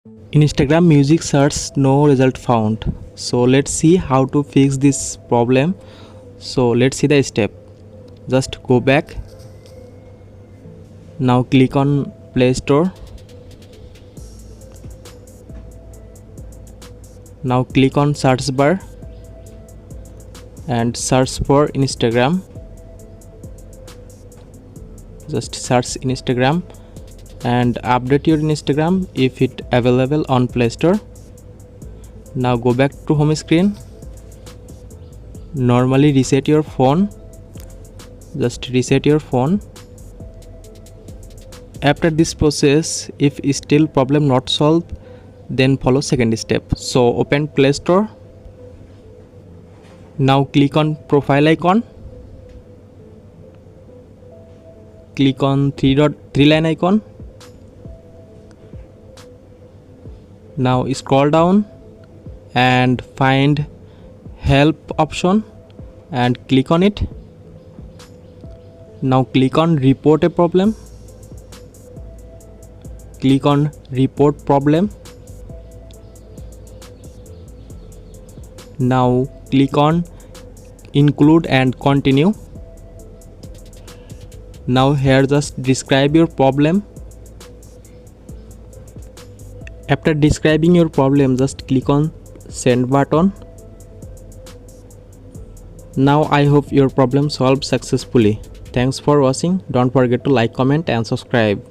In Instagram music search no result found. So let's see how to fix this problem. So let's see the step. Just go back. Now click on Play Store. Now click on search bar and search for Instagram. Just search Instagram and update your Instagram if it available on Play Store. Now go back to home screen. Normally reset your phone. Just reset your phone. After this process, if still problem not solved, then follow second step. So open Play Store. Now click on profile icon. Click on three line icon. Now scroll down and find help option and click on it. Now click on report a problem. Click on report problem. Now click on include and continue. Now here just describe your problem. After describing your problem, just click on send button. Now I hope your problem solved successfully. Thanks for watching. Don't forget to like, comment and subscribe.